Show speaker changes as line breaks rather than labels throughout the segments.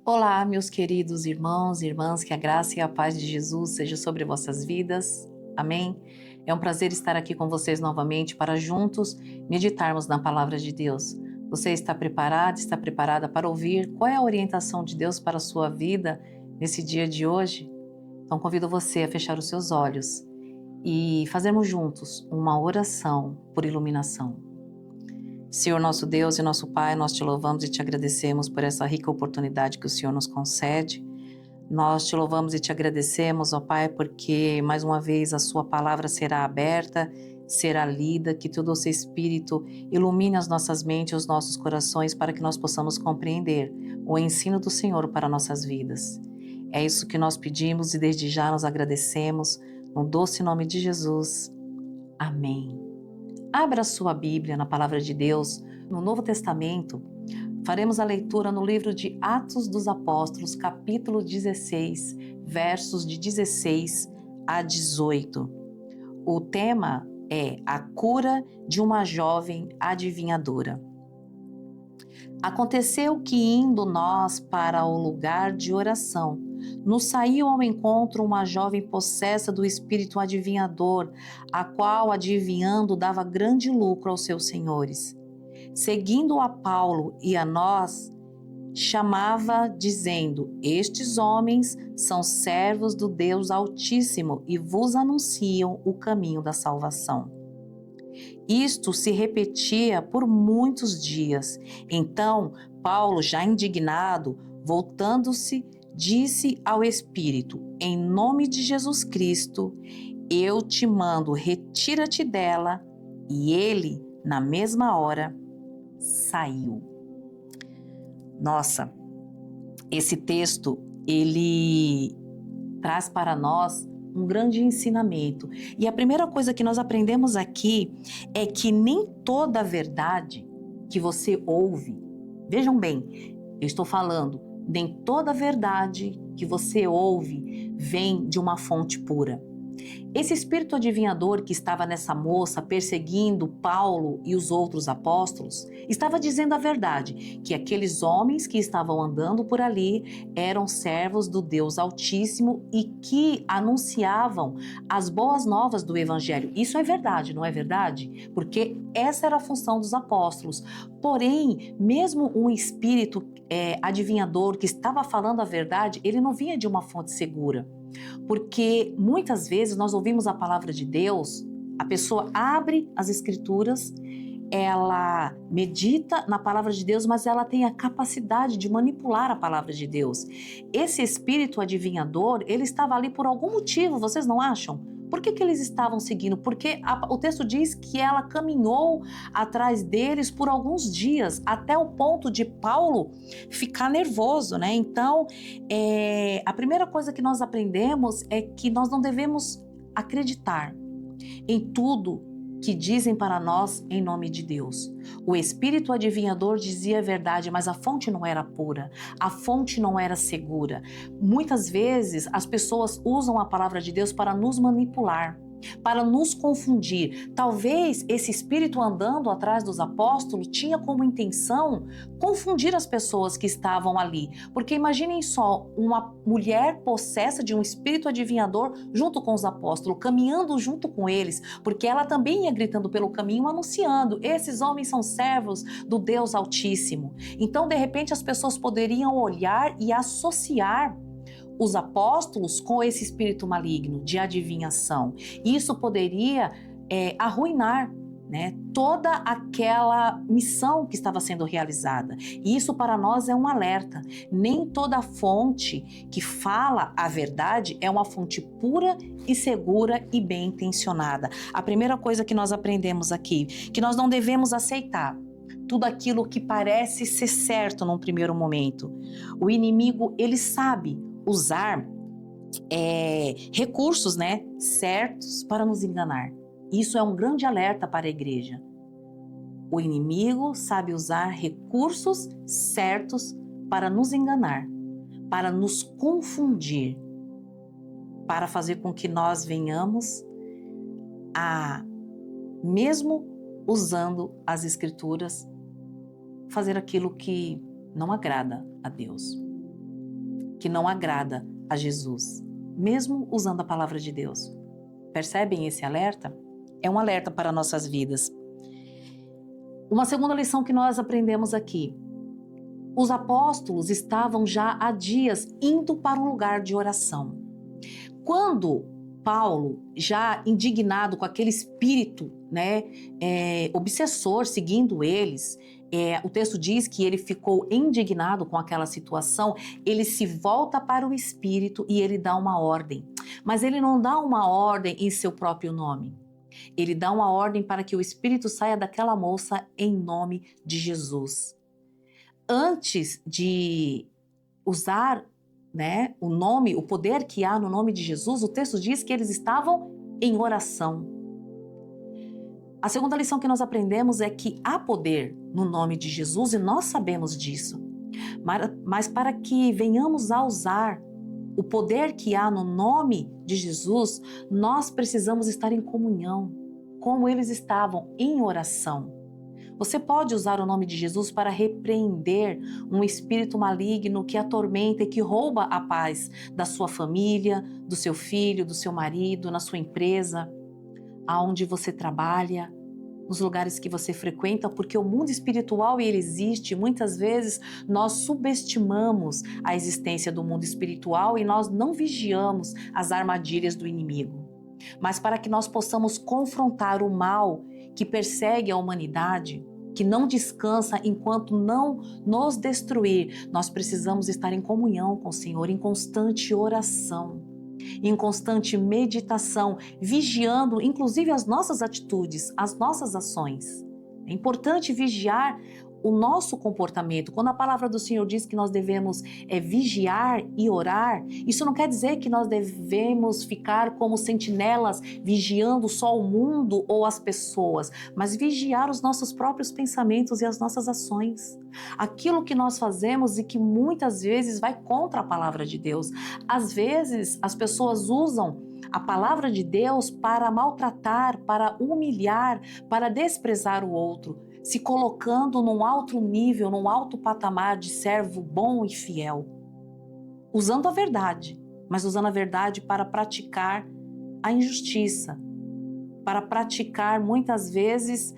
Olá, meus queridos irmãos e irmãs, que a graça e a paz de Jesus seja sobre vossas vidas. Amém? É um prazer estar aqui com vocês novamente para juntos meditarmos na palavra de Deus. Você está preparado, está preparada para ouvir qual é a orientação de Deus para a sua vida nesse dia de hoje? Então convido você a fechar os seus olhos e fazermos juntos uma oração por iluminação. Senhor nosso Deus e nosso Pai, nós te louvamos e te agradecemos por essa rica oportunidade que o Senhor nos concede. Nós te louvamos e te agradecemos, ó Pai, porque mais uma vez a sua palavra será aberta, será lida, que teu doce Espírito ilumine as nossas mentes e os nossos corações para que nós possamos compreender o ensino do Senhor para nossas vidas. É isso que nós pedimos e desde já nos agradecemos, no doce nome de Jesus. Amém. Abra sua Bíblia na Palavra de Deus, no Novo Testamento. Faremos a leitura no livro de Atos dos Apóstolos, capítulo 16, versos de 16 a 18. O tema é a cura de uma jovem adivinhadora. Aconteceu que, indo nós para o lugar de oração, nos saiu ao encontro uma jovem possessa do espírito adivinhador, a qual, adivinhando, dava grande lucro aos seus senhores. Seguindo a Paulo e a nós, chamava, dizendo: Estes homens são servos do Deus Altíssimo e vos anunciam o caminho da salvação. Isto se repetia por muitos dias. Então, Paulo, já indignado, voltando-se, disse ao Espírito: Em nome de Jesus Cristo, eu te mando, retira-te dela. E ele, na mesma hora, saiu. Nossa, esse texto, ele traz para nós um grande ensinamento. E a primeira coisa que nós aprendemos aqui é que nem toda verdade que você ouve, vejam bem, eu estou falando, nem toda verdade que você ouve vem de uma fonte pura. Esse espírito adivinhador que estava nessa moça perseguindo Paulo e os outros apóstolos, estava dizendo a verdade, que aqueles homens que estavam andando por ali eram servos do Deus Altíssimo e que anunciavam as boas novas do Evangelho. Isso é verdade, não é verdade? Porque essa era a função dos apóstolos. Porém, mesmo um espírito adivinhador que estava falando a verdade, ele não vinha de uma fonte segura. Porque muitas vezes nós ouvimos a palavra de Deus, a pessoa abre as escrituras, ela medita na palavra de Deus, mas ela tem a capacidade de manipular a palavra de Deus. Esse espírito adivinhador, ele estava ali por algum motivo, vocês não acham? Por que eles estavam seguindo? Porque o texto diz que ela caminhou atrás deles por alguns dias, até o ponto de Paulo ficar nervoso, né? Então, a primeira coisa que nós aprendemos é que nós não devemos acreditar em tudo que dizem para nós em nome de Deus. O espírito adivinhador dizia a verdade, mas a fonte não era pura, a fonte não era segura. Muitas vezes as pessoas usam a palavra de Deus para nos manipular, para nos confundir. Talvez esse espírito andando atrás dos apóstolos tinha como intenção confundir as pessoas que estavam ali. Porque imaginem só, uma mulher possessa de um espírito adivinhador junto com os apóstolos, caminhando junto com eles, porque ela também ia gritando pelo caminho, anunciando: esses homens são servos do Deus Altíssimo. Então, de repente, as pessoas poderiam olhar e associar os apóstolos com esse espírito maligno de adivinhação. Isso poderia arruinar, né, toda aquela missão que estava sendo realizada. E isso para nós é um alerta. Nem toda fonte que fala a verdade é uma fonte pura e segura e bem intencionada. A primeira coisa que nós aprendemos aqui, que nós não devemos aceitar tudo aquilo que parece ser certo num primeiro momento. O inimigo, ele sabe usar recursos, né, certos para nos enganar. Isso é um grande alerta para a igreja. O inimigo sabe usar recursos certos para nos enganar, para nos confundir, para fazer com que nós venhamos a, mesmo usando as escrituras, fazer aquilo que não agrada a Deus. que não agrada a Jesus, mesmo usando a palavra de Deus. Percebem esse alerta? É um alerta para nossas vidas. Uma segunda lição que nós aprendemos aqui. Os apóstolos estavam já há dias indo para um lugar de oração. Quando Paulo, já indignado com aquele espírito, obsessor seguindo eles, o texto diz que ele ficou indignado com aquela situação, ele se volta para o espírito e ele dá uma ordem. Mas ele não dá uma ordem em seu próprio nome. Ele dá uma ordem para que o espírito saia daquela moça em nome de Jesus. Antes de usar, o nome, o poder que há no nome de Jesus, o texto diz que eles estavam em oração. A segunda lição que nós aprendemos é que há poder no nome de Jesus e nós sabemos disso. Mas para que venhamos a usar o poder que há no nome de Jesus, nós precisamos estar em comunhão, como eles estavam, em oração. Você pode usar o nome de Jesus para repreender um espírito maligno que atormenta e que rouba a paz da sua família, do seu filho, do seu marido, na sua empresa, aonde você trabalha, nos lugares que você frequenta, porque o mundo espiritual ele existe. Muitas vezes nós subestimamos a existência do mundo espiritual e nós não vigiamos as armadilhas do inimigo. Mas para que nós possamos confrontar o mal que persegue a humanidade, que não descansa enquanto não nos destruir, nós precisamos estar em comunhão com o Senhor, em constante oração, em constante meditação, vigiando inclusive as nossas atitudes, as nossas ações. É importante vigiar o nosso comportamento. Quando a palavra do Senhor diz que nós devemos vigiar e orar, isso não quer dizer que nós devemos ficar como sentinelas vigiando só o mundo ou as pessoas, mas vigiar os nossos próprios pensamentos e as nossas ações. Aquilo que nós fazemos e que muitas vezes vai contra a palavra de Deus. Às vezes as pessoas usam a palavra de Deus para maltratar, para humilhar, para desprezar o outro, se colocando num alto nível, num alto patamar de servo bom e fiel, usando a verdade, mas usando a verdade para praticar a injustiça, para praticar muitas vezes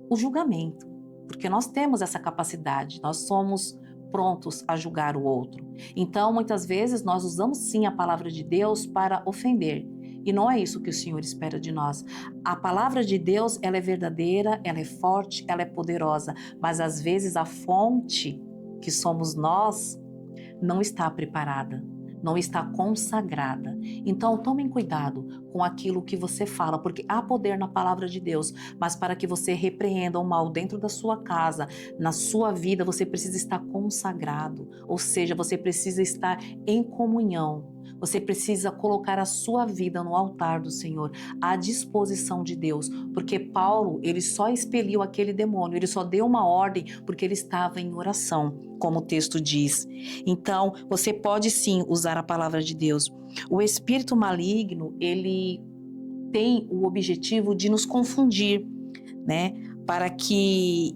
o julgamento, porque nós temos essa capacidade, nós somos prontos a julgar o outro. Então, muitas vezes nós usamos sim a palavra de Deus para ofender. E não é isso que o Senhor espera de nós. A palavra de Deus, ela é verdadeira, ela é forte, ela é poderosa, mas às vezes a fonte, que somos nós, não está preparada, não está consagrada. Então tomem cuidado com aquilo que você fala, porque há poder na palavra de Deus, mas para que você repreenda o mal dentro da sua casa, na sua vida, você precisa estar consagrado, ou seja, você precisa estar em comunhão. Você precisa colocar a sua vida no altar do Senhor, à disposição de Deus, porque Paulo, ele só expeliu aquele demônio, ele só deu uma ordem porque ele estava em oração, como o texto diz. Então, você pode sim usar a palavra de Deus. O espírito maligno, ele tem o objetivo de nos confundir, para que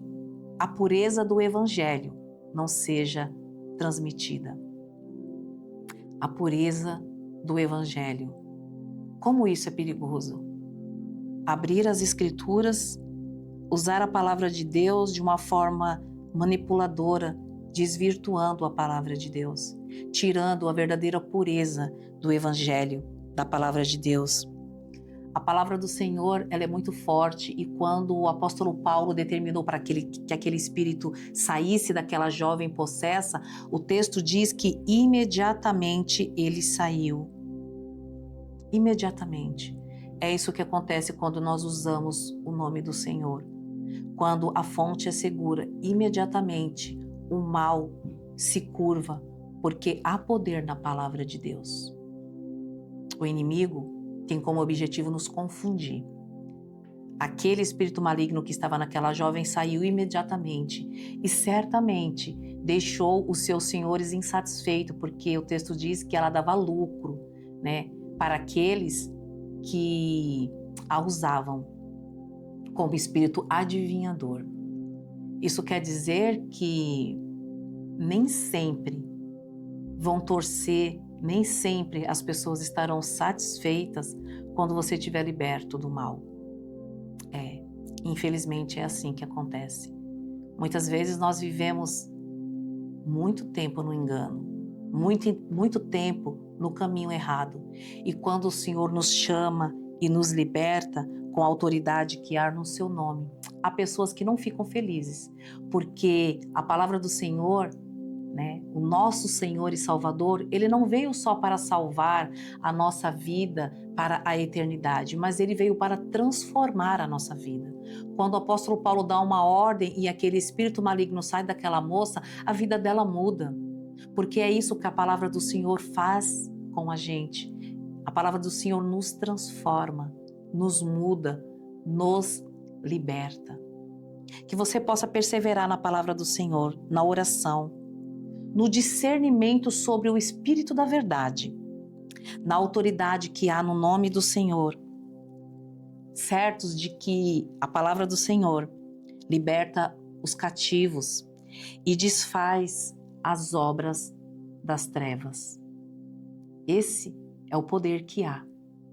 a pureza do evangelho não seja transmitida. A pureza do evangelho. Como isso é perigoso? Abrir as escrituras, usar a palavra de Deus de uma forma manipuladora, desvirtuando a palavra de Deus, tirando a verdadeira pureza do evangelho, da palavra de Deus. A palavra do Senhor, ela é muito forte, e quando o apóstolo Paulo determinou para que aquele espírito saísse daquela jovem possessa, o texto diz que imediatamente ele saiu. Imediatamente. É isso que acontece quando nós usamos o nome do Senhor. Quando a fonte é segura, imediatamente o mal se curva, porque há poder na palavra de Deus. O inimigo tem como objetivo nos confundir. Aquele espírito maligno que estava naquela jovem saiu imediatamente e certamente deixou os seus senhores insatisfeitos, porque o texto diz que ela dava lucro, para aqueles que a usavam como espírito adivinhador. Isso quer dizer que nem sempre vão torcer, nem sempre as pessoas estarão satisfeitas quando você estiver liberto do mal. Infelizmente é assim que acontece. Muitas vezes nós vivemos muito tempo no engano, muito tempo no caminho errado. E quando o Senhor nos chama e nos liberta com a autoridade que há no seu nome, há pessoas que não ficam felizes, porque a palavra do Senhor, o nosso Senhor e Salvador, Ele não veio só para salvar a nossa vida para a eternidade, mas Ele veio para transformar a nossa vida. Quando o apóstolo Paulo dá uma ordem e aquele espírito maligno sai daquela moça, a vida dela muda, porque é isso que a palavra do Senhor faz com a gente. A palavra do Senhor nos transforma, nos muda, nos liberta. Que você possa perseverar na palavra do Senhor, na oração, no discernimento sobre o Espírito da verdade, na autoridade que há no nome do Senhor, certos de que a palavra do Senhor liberta os cativos e desfaz as obras das trevas. Esse é o poder que há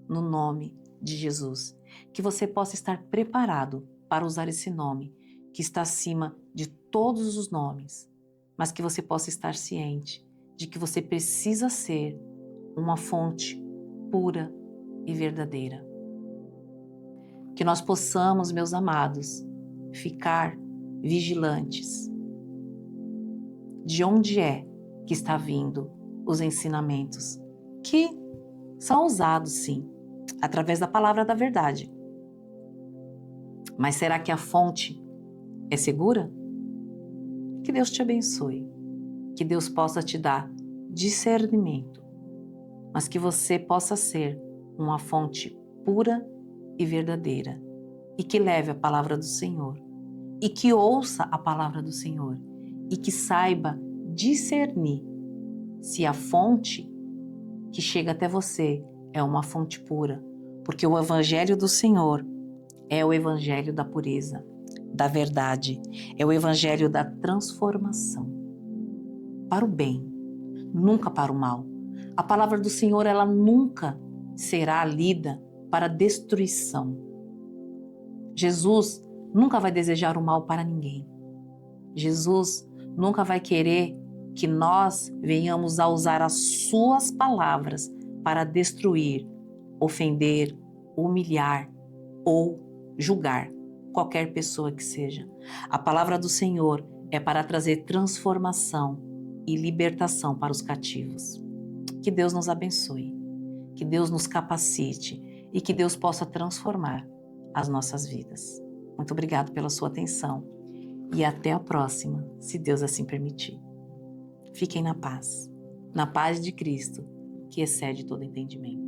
no nome de Jesus. Que você possa estar preparado para usar esse nome que está acima de todos os nomes, mas que você possa estar ciente de que você precisa ser uma fonte pura e verdadeira. Que nós possamos, meus amados, ficar vigilantes de onde é que está vindo os ensinamentos, que são usados, sim, através da palavra da verdade. Mas será que a fonte é segura? Que Deus te abençoe, que Deus possa te dar discernimento, mas que você possa ser uma fonte pura e verdadeira, e que leve a palavra do Senhor, e que ouça a palavra do Senhor, e que saiba discernir se a fonte que chega até você é uma fonte pura, porque o Evangelho do Senhor é o Evangelho da pureza, da verdade, é o Evangelho da transformação, para o bem, nunca para o mal. A palavra do Senhor, ela nunca será lida para destruição. Jesus nunca vai desejar o mal para ninguém. Jesus nunca vai querer que nós venhamos a usar as suas palavras para destruir, ofender, humilhar ou julgar qualquer pessoa que seja. A palavra do Senhor é para trazer transformação e libertação para os cativos. Que Deus nos abençoe, que Deus nos capacite e que Deus possa transformar as nossas vidas. Muito obrigado pela sua atenção e até a próxima, se Deus assim permitir. Fiquem na paz de Cristo, que excede todo entendimento.